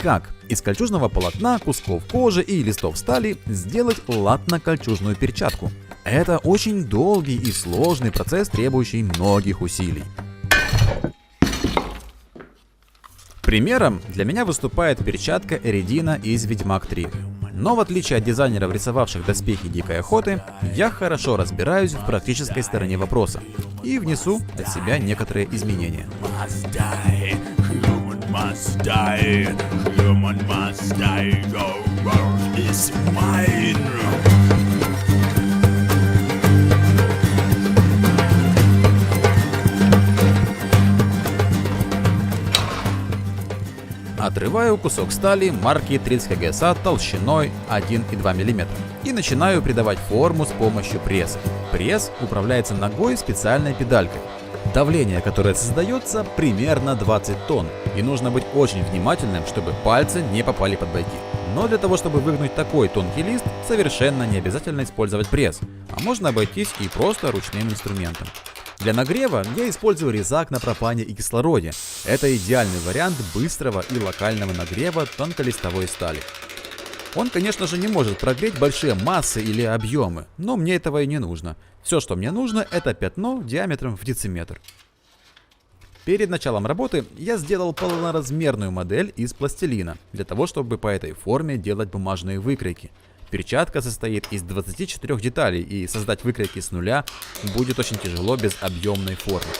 Как из кольчужного полотна, кусков кожи и листов стали сделать латно-кольчужную перчатку. Это очень долгий и сложный процесс, требующий многих усилий. Примером для меня выступает перчатка Эредина из Ведьмак 3. Но в отличие от дизайнеров, рисовавших доспехи Дикой Охоты, я хорошо разбираюсь в практической стороне вопроса и внесу от себя некоторые изменения. Отрываю кусок стали марки 30 КГСА толщиной 1,2 мм и начинаю придавать форму с помощью пресса. Пресс управляется ногой специальной педалькой. Давление, которое создается, примерно 20 тонн, и нужно быть очень внимательным, чтобы пальцы не попали под бойки. Но для того, чтобы выгнуть такой тонкий лист, совершенно не обязательно использовать пресс, а можно обойтись и просто ручным инструментом. Для нагрева я использую резак на пропане и кислороде. Это идеальный вариант быстрого и локального нагрева тонколистовой стали. Он, конечно же, не может прогреть большие массы или объемы, но мне этого и не нужно. Все, что мне нужно, это пятно диаметром в дециметр. Перед началом работы я сделал полноразмерную модель из пластилина, для того, чтобы по этой форме делать бумажные выкройки. Перчатка состоит из 24 деталей, и создать выкройки с нуля будет очень тяжело без объемной формы.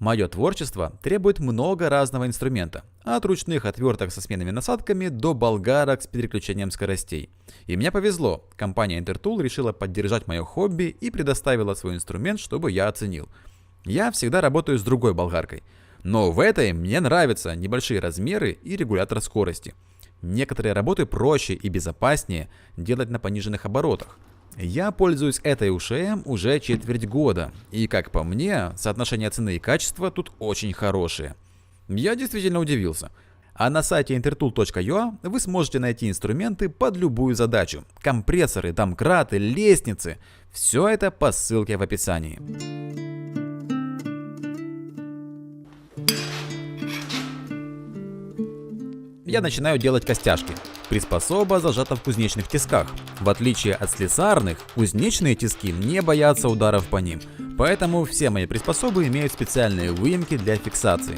Мое творчество требует много разного инструмента, от ручных отверток со сменными насадками до болгарок с переключением скоростей. И мне повезло, компания Intertool решила поддержать мое хобби и предоставила свой инструмент, чтобы я оценил. Я всегда работаю с другой болгаркой, но в этой мне нравятся небольшие размеры и регулятор скорости. Некоторые работы проще и безопаснее делать на пониженных оборотах. Я пользуюсь этой УШМ уже четверть года, и, как по мне, соотношение цены и качества тут очень хорошее. Я действительно удивился. А на сайте intertool.ua вы сможете найти инструменты под любую задачу. Компрессоры, домкраты, лестницы. Все это по ссылке в описании. Я начинаю делать костяшки. Приспособа зажата в кузнечных тисках. В отличие от слесарных, кузнечные тиски не боятся ударов по ним, поэтому все мои приспособы имеют специальные выемки для фиксации.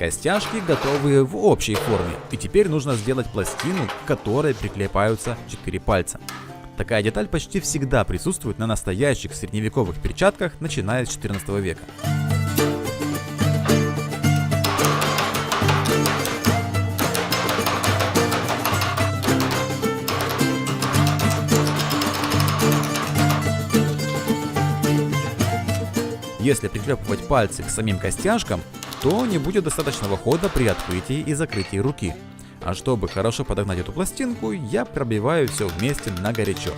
Костяшки готовы в общей форме, и теперь нужно сделать пластину, к которой приклеиваются 4 пальца. Такая деталь почти всегда присутствует на настоящих средневековых перчатках, начиная с 14 века. Если приклепывать пальцы к самим костяшкам, то не будет достаточного хода при открытии и закрытии руки. А чтобы хорошо подогнать эту пластинку, я пробиваю все вместе на горячо.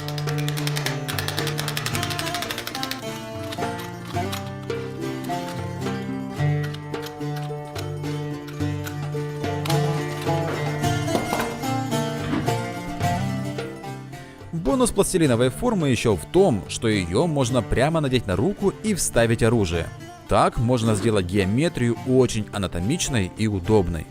Бонус пластилиновой формы еще в том, что ее можно прямо надеть на руку и вставить оружие. Так можно сделать геометрию очень анатомичной и удобной.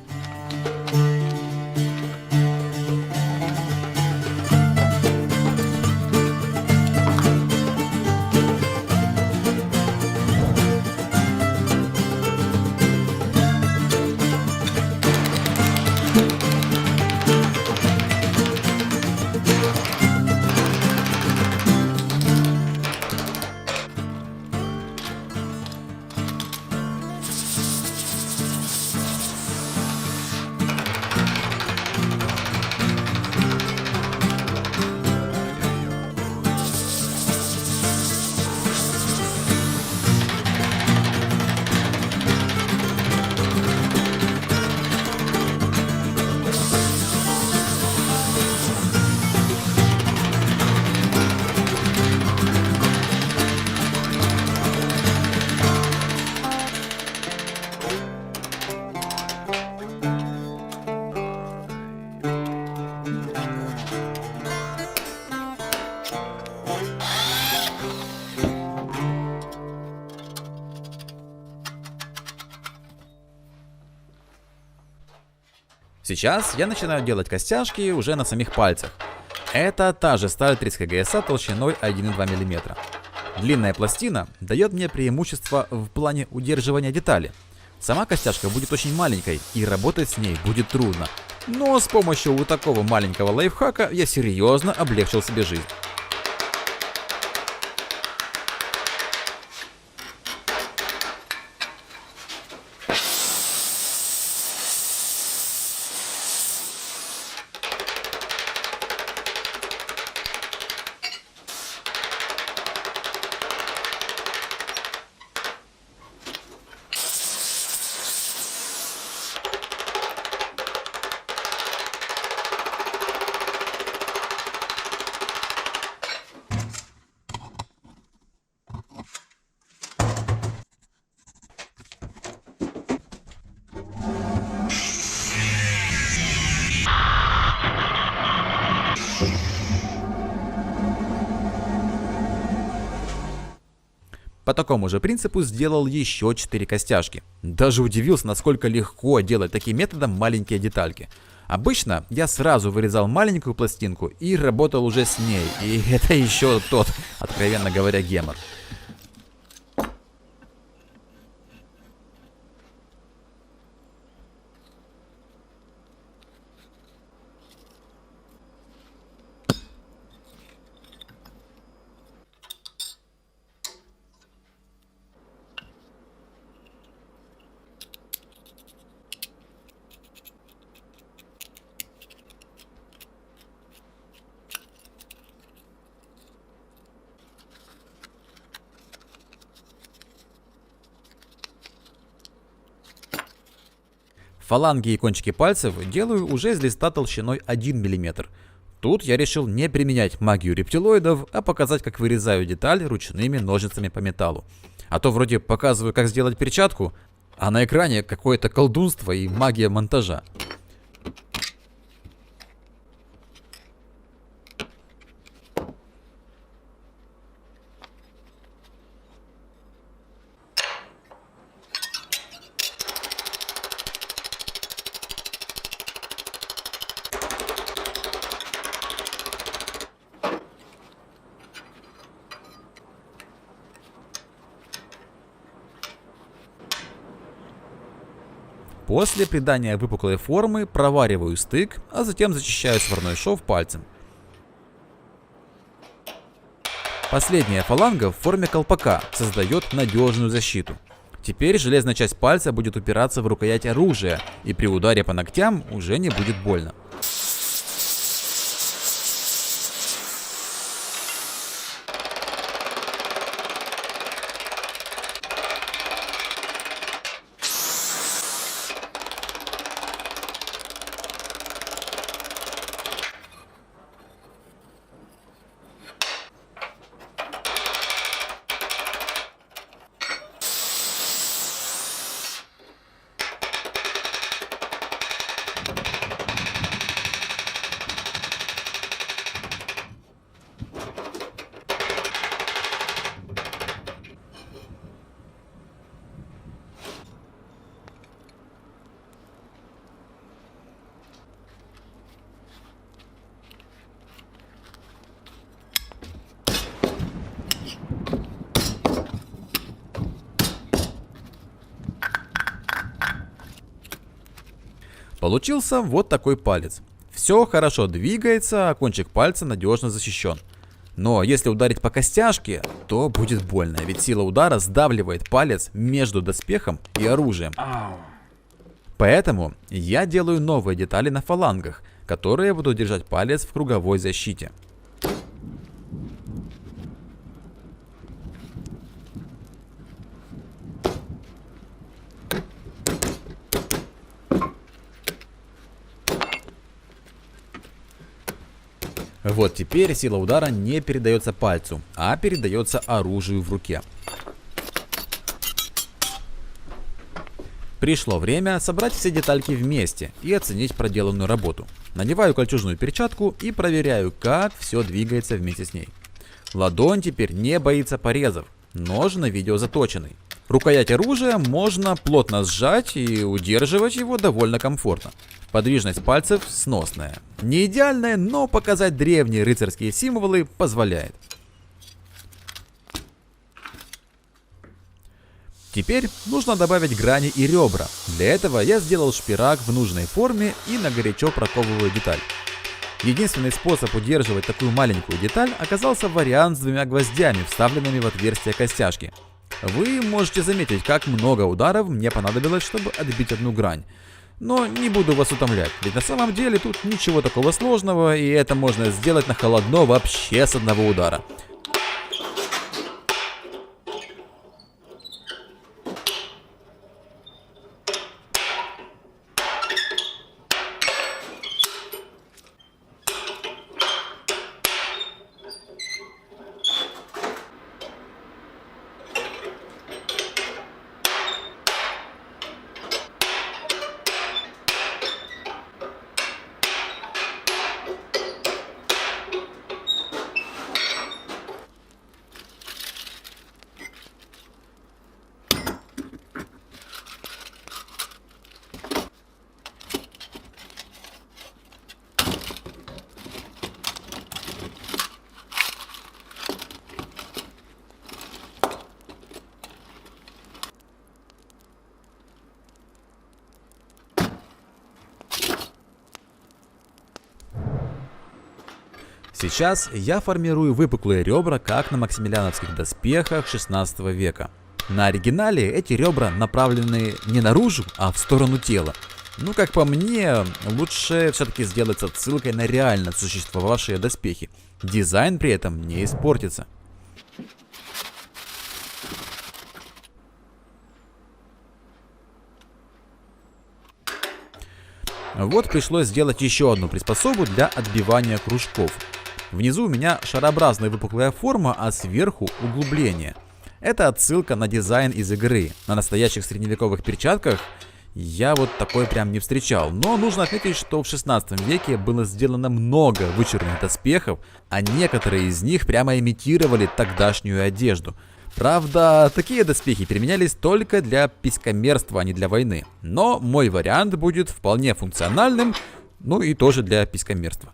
Сейчас я начинаю делать костяшки уже на самих пальцах. Это та же сталь 30 ГСА толщиной 1,2 мм. Длинная пластина дает мне преимущество в плане удерживания детали. Сама костяшка будет очень маленькой, и работать с ней будет трудно. Но с помощью вот такого маленького лайфхака я серьезно облегчил себе жизнь. По такому же принципу сделал еще 4 костяшки. Даже удивился, насколько легко делать таким методом маленькие детальки. Обычно я сразу вырезал маленькую пластинку и работал уже с ней. И это еще тот, откровенно говоря, гемор. Фаланги и кончики пальцев делаю уже из листа толщиной 1 мм. Тут я решил не применять магию рептилоидов, а показать, как вырезаю деталь ручными ножницами по металлу. А то вроде показываю, как сделать перчатку, а на экране какое-то колдунство и магия монтажа. После придания выпуклой формы провариваю стык, а затем зачищаю сварной шов пальцем. Последняя фаланга в форме колпака создает надежную защиту. Теперь железная часть пальца будет упираться в рукоять оружия, и при ударе по ногтям уже не будет больно. Получился вот такой палец. Все хорошо двигается, а кончик пальца надежно защищен. Но если ударить по костяшке, то будет больно, ведь сила удара сдавливает палец между доспехом и оружием. Поэтому я делаю новые детали на фалангах, которые будут держать палец в круговой защите. Вот теперь сила удара не передается пальцу, а передается оружию в руке. Пришло время собрать все детальки вместе и оценить проделанную работу. Надеваю кольчужную перчатку и проверяю, как все двигается вместе с ней. Ладонь теперь не боится порезов, нож на видео заточенный. Рукоять оружия можно плотно сжать и удерживать его довольно комфортно. Подвижность пальцев сносная. Не идеальная, но показать древние рыцарские символы позволяет. Теперь нужно добавить грани и ребра. Для этого я сделал шпирак в нужной форме и на горячо проковываю деталь. Единственный способ удерживать такую маленькую деталь оказался вариант с двумя гвоздями, вставленными в отверстие костяшки. Вы можете заметить, как много ударов мне понадобилось, чтобы отбить одну грань. Но не буду вас утомлять, ведь на самом деле тут ничего такого сложного, и это можно сделать на холодно вообще с одного удара. Сейчас я формирую выпуклые ребра, как на максимилиановских доспехах 16 века. На оригинале эти ребра направлены не наружу, а в сторону тела. Ну, как по мне, лучше все-таки сделать с отсылкой на реально существовавшие доспехи. Дизайн при этом не испортится. Вот пришлось сделать еще одну приспособу для отбивания кружков. Внизу у меня шарообразная выпуклая форма, а сверху углубление. Это отсылка на дизайн из игры. На настоящих средневековых перчатках я вот такой прям не встречал. Но нужно отметить, что в 16 веке было сделано много вычурных доспехов, а некоторые из них прямо имитировали тогдашнюю одежду. Правда, такие доспехи применялись только для писькомерства, а не для войны. Но мой вариант будет вполне функциональным, ну и тоже для писькомерства.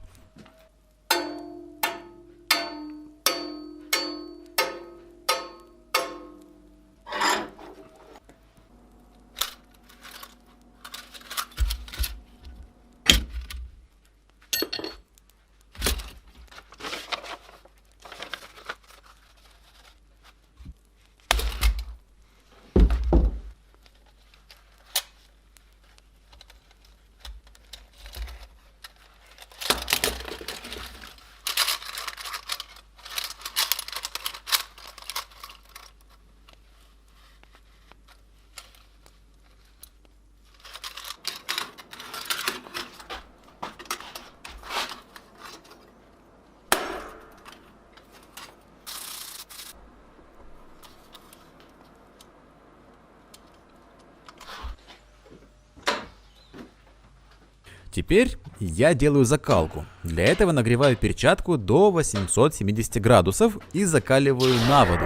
Теперь я делаю закалку. Для этого нагреваю перчатку до 870 градусов и закаливаю на воду.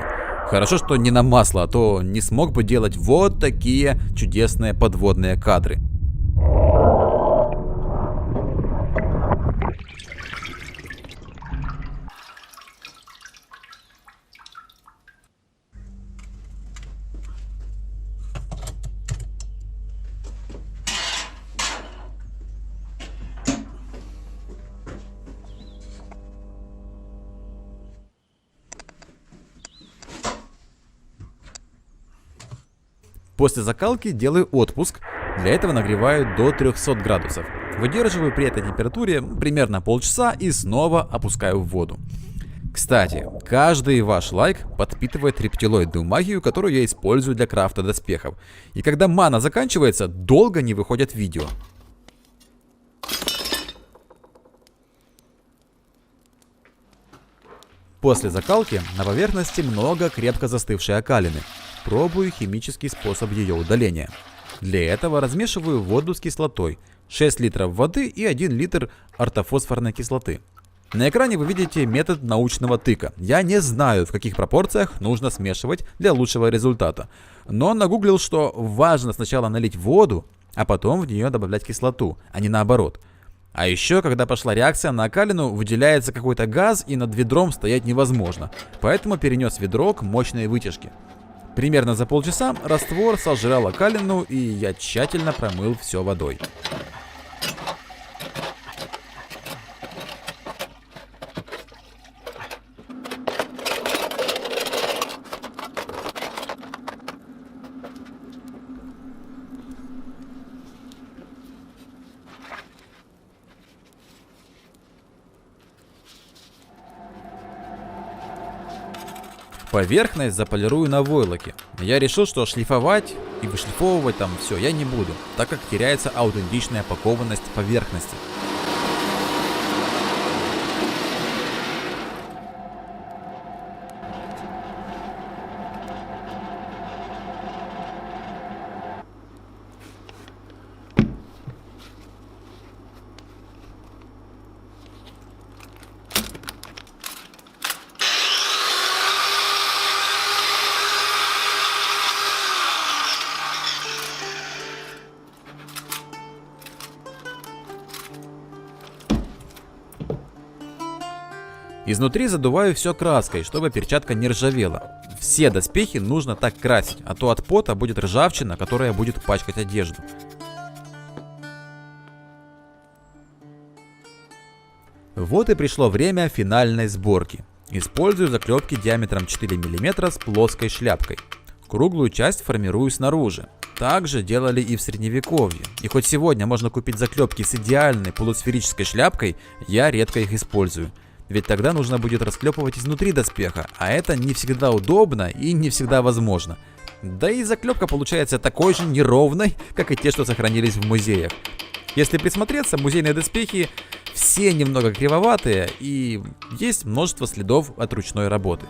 Хорошо, что не на масло, а то не смог бы делать вот такие чудесные подводные кадры. После закалки делаю отпуск, для этого нагреваю до 300 градусов. Выдерживаю при этой температуре примерно полчаса и снова опускаю в воду. Кстати, каждый ваш лайк подпитывает рептилоидную магию, которую я использую для крафта доспехов. И когда мана заканчивается, долго не выходят видео. После закалки на поверхности много крепко застывшей окалины. Пробую химический способ ее удаления. Для этого размешиваю воду с кислотой, 6 литров воды и 1 литр ортофосфорной кислоты. На экране вы видите метод научного тыка. Я не знаю, в каких пропорциях нужно смешивать для лучшего результата. Но нагуглил, что важно сначала налить воду, а потом в нее добавлять кислоту, а не наоборот. А еще, когда пошла реакция на окалину, выделяется какой-то газ, и над ведром стоять невозможно. Поэтому перенес ведро к мощной вытяжке. Примерно за полчаса раствор сожрал окалину, и я тщательно промыл все водой. Поверхность заполирую на войлоке. Я решил, что шлифовать и вышлифовывать там все я не буду, так как теряется аутентичная пакованность поверхности. Изнутри задуваю все краской, чтобы перчатка не ржавела. Все доспехи нужно так красить, а то от пота будет ржавчина, которая будет пачкать одежду. Вот и пришло время финальной сборки. Использую заклепки диаметром 4 мм с плоской шляпкой. Круглую часть формирую снаружи. Так же делали и в средневековье. И хоть сегодня можно купить заклепки с идеальной полусферической шляпкой, я редко их использую. Ведь тогда нужно будет расклепывать изнутри доспеха, а это не всегда удобно и не всегда возможно. Да и заклепка получается такой же неровной, как и те, что сохранились в музеях. Если присмотреться, музейные доспехи все немного кривоватые, и есть множество следов от ручной работы.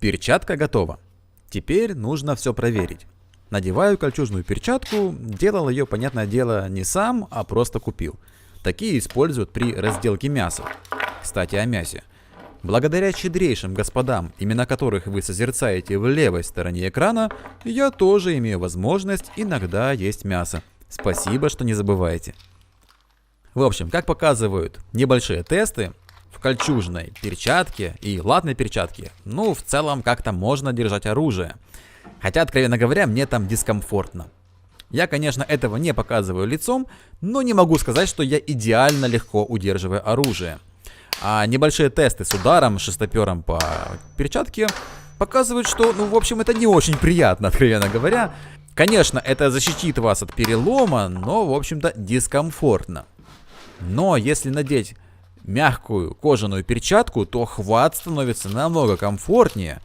Перчатка готова. Теперь нужно все проверить. Надеваю кольчужную перчатку, делал ее, понятное дело, не сам, а просто купил. Такие используют при разделке мяса. Кстати, о мясе. Благодаря щедрейшим господам, имена которых вы созерцаете в левой стороне экрана, я тоже имею возможность иногда есть мясо. Спасибо, что не забываете. В общем, как показывают небольшие тесты, в кольчужной перчатке и латной перчатке, в целом как-то можно держать оружие. Хотя, откровенно говоря, мне там дискомфортно. Я, конечно, этого не показываю лицом, но не могу сказать, что я идеально легко удерживаю оружие. А небольшие тесты с ударом шестопером по перчатке показывают, что, ну, в общем, это не очень приятно, откровенно говоря. Конечно, это защитит вас от перелома, но, в общем-то, дискомфортно. Но если надеть мягкую кожаную перчатку, то хват становится намного комфортнее.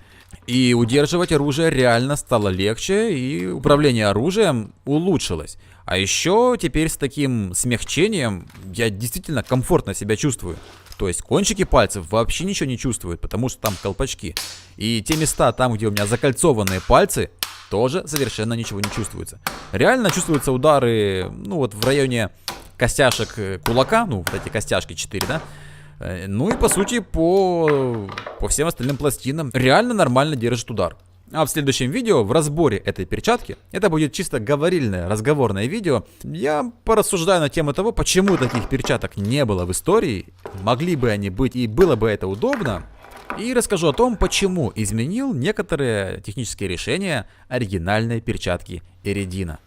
И удерживать оружие реально стало легче, и управление оружием улучшилось. А еще теперь с таким смягчением я действительно комфортно себя чувствую. То есть кончики пальцев вообще ничего не чувствуют, потому что там колпачки. И те места там, где у меня закольцованные пальцы, тоже совершенно ничего не чувствуется. Реально чувствуются удары, ну вот в районе костяшек кулака, ну вот эти костяшки 4, да? Ну и по сути по всем остальным пластинам реально нормально держит удар. А в следующем видео, в разборе этой перчатки, это будет чисто говорильное, разговорное видео, я порассуждаю на тему того, почему таких перчаток не было в истории, могли бы они быть и было бы это удобно, и расскажу о том, почему изменил некоторые технические решения оригинальной перчатки Эридина.